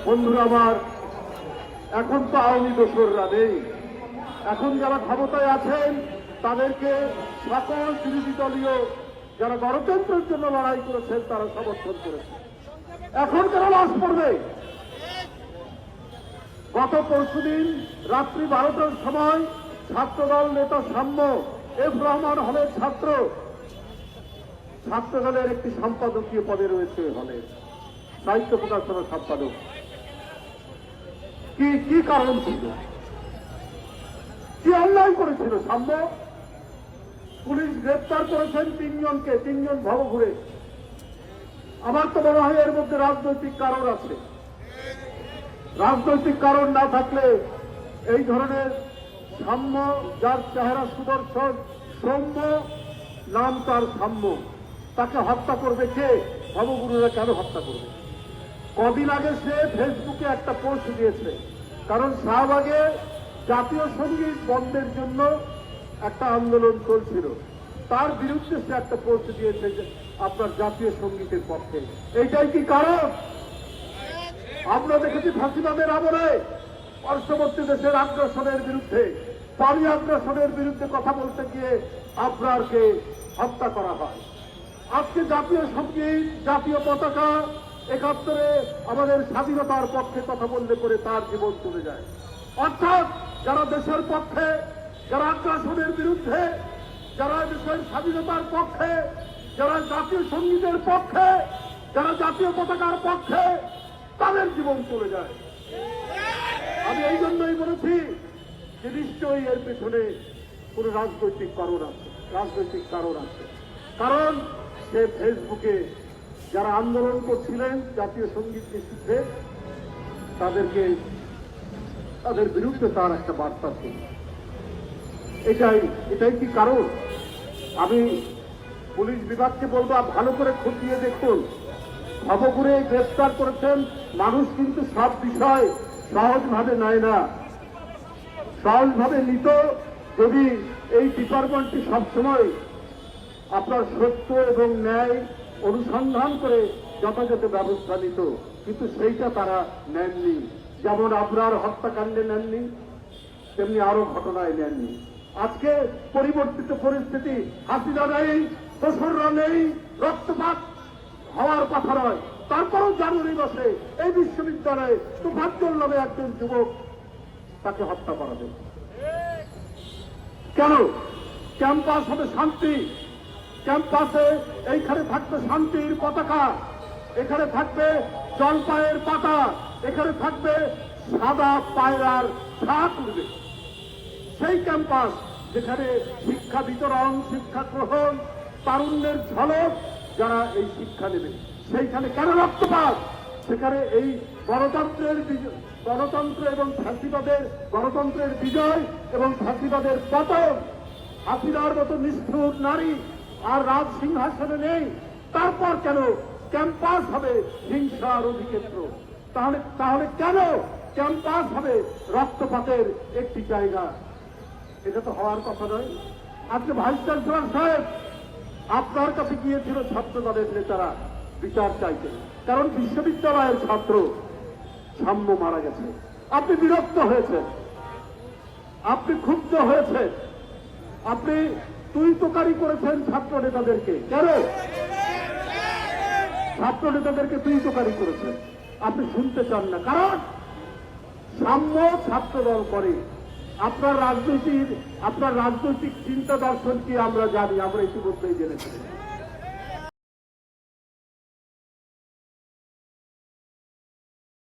বন্ধুরা আমার, এখন তো আওয়ামী দোসররা নেই। এখন যারা ক্ষমতায় আছেন তাদেরকে সকল বিরোধী দলীয় যারা গণতন্ত্রের জন্য লড়াই করেছেন তারা সমর্থন করেছে। এখন কেন লাশ পড়বে? গত পরশুদিন রাত্রি 12টার সময় ছাত্রদল নেতা সাম্য এফ রহমান হলের ছাত্রদলের একটি সম্পাদকীয় পদে রয়েছে হলে, সাহিত্য প্রকাশনার সম্পাদক। কি কারণ ছিল? কি অন্যায় করেছিল সাম্য? পুলিশ গ্রেপ্তার করেছেন তিনজন ভবঘুরে। আমার তো মনে হয় এর মধ্যে রাজনৈতিক কারণ আছে। রাজনৈতিক কারণ না থাকলে এই ধরনের সাম্য, যার চেহারা সুদর্শন, সৌম্য, নাম তার সাম্য, তাকে হত্যা করবে কে? ভবগুরুরা কেন হত্যা করবে? কদিন আগে সে ফেসবুকে একটা পোস্ট দিয়েছে, কারণ শাহবাগে জাতীয় সঙ্গীত বন্ধের জন্য একটা আন্দোলন চলছিল, তার বিরুদ্ধে সে একটা পোস্ট দিয়েছে যে আপনার জাতীয় সঙ্গীতের পক্ষে। এইটাই কি কারণ? আমরা দেখেছি ফাঁসিবাদের আমলে পার্শ্ববর্তী দেশের আগ্রাসনের বিরুদ্ধে, পানি আগ্রাসনের বিরুদ্ধে কথা বলতে গিয়ে আবরারকে হত্যা করা হয়। আজকে জাতীয় সঙ্গীত, জাতীয় পতাকা, ৭১ আমাদের স্বাধীনতার পক্ষে কথা বললে পরে তার জীবন চলে যায়। অর্থাৎ যারা দেশের পক্ষে, যারা আগ্রাসনের বিরুদ্ধে, যারা দেশের স্বাধীনতার পক্ষে, যারা জাতীয় সঙ্গীতের পক্ষে, যারা জাতীয় পতাকার পক্ষে, তাদের জীবন চলে যায়। আমি এই জন্যই বলেছি যে নিশ্চয়ই এর পেছনে কোন রাজনৈতিক কারণ আছে। কারণ সে ফেসবুকে যারা আন্দোলন করছিলেন জাতীয় সঙ্গীত নিষিদ্ধে, তাদের বিরুদ্ধে তার একটা বার্তা ছিল। এটাই কি কারণ? আমি পুলিশ বিভাগকে বলবো, ভালো করে খতিয়ে দেখুন। ভবঘুরে গ্রেফতার করেছেন। মানুষ কিন্তু সব বিষয় সহজভাবে নেয় না। সহজভাবে নিত যদি এই ডিপার্টমেন্টটি সবসময় আপনার সত্য এবং ন্যায় অনুসন্ধান করে যথাযথ ব্যবস্থা নিত, কিন্তু সেইটা তারা নেননি। যেমন আবরার হত্যাকাণ্ডে নেননি, তেমনি আরো ঘটনায় নেননি। আজকে পরিবর্তিত পরিস্থিতি, হাসিনা নেই, দোসররা নেই, রক্তপাত হওয়ার কথা নয়, তারপরও জানুয়ারি মাসে এই বিশ্ববিদ্যালয়ে তুফাজ্জল নামে একজন যুবক, তাকে হত্যা করা হবে কেন? ক্যাম্পাস হবে শান্তি, ক্যাম্পাসে এইখানে থাকবে শান্তির পতাকা, এখানে থাকবে জলপাইয়ের পাতা, এখানে থাকবে সাদা পায়রার ঝাঁক উঠবে। সেই ক্যাম্পাস যেখানে শিক্ষা বিতরণ, শিক্ষা গ্রহণ, তারুণ্যের ঝলক, যারা এই শিক্ষা নেবে, সেইখানে কেন রক্তপাত? সেখানে এই গণতন্ত্র এবং ফ্যাসিবাদের, গণতন্ত্রের বিজয় এবং ফ্যাসিবাদের পতন, হাসিনার মতো নিষ্ঠুর নারী আর রাজ সিংহাসনে নেই, তারপর কেন ক্যাম্পাস হবে হিংসার অধিক্ষেত্র? তাহলে কেন ক্যাম্পাস হবে রক্তপাতের একটি জায়গা? এটা তো হওয়ার কথা নয়। আজকে ভাইস চ্যান্সেলর সাহেব আপনার কাছে গিয়েছিল ছাত্র দলের নেতারা বিচার চাইতে, কারণ বিশ্ববিদ্যালয়ের ছাত্র সাম্য মারা গেছে। আপনি বিরক্ত হয়েছেন, আপনি ক্ষুব্ধ হয়েছেন, আপনি তুই তোকারি করেছেন ছাত্র নেতাদেরকে। কেন ছাত্র নেতাদেরকে তুই তোকারি করেছেন? আপনি শুনতে চান না, কারণ সাম্য ছাত্র দল করে। আপনার রাজনৈতিক চিন্তা দর্শন কি আমরা জানি, আমরা ইতিমধ্যেই জেনেছি।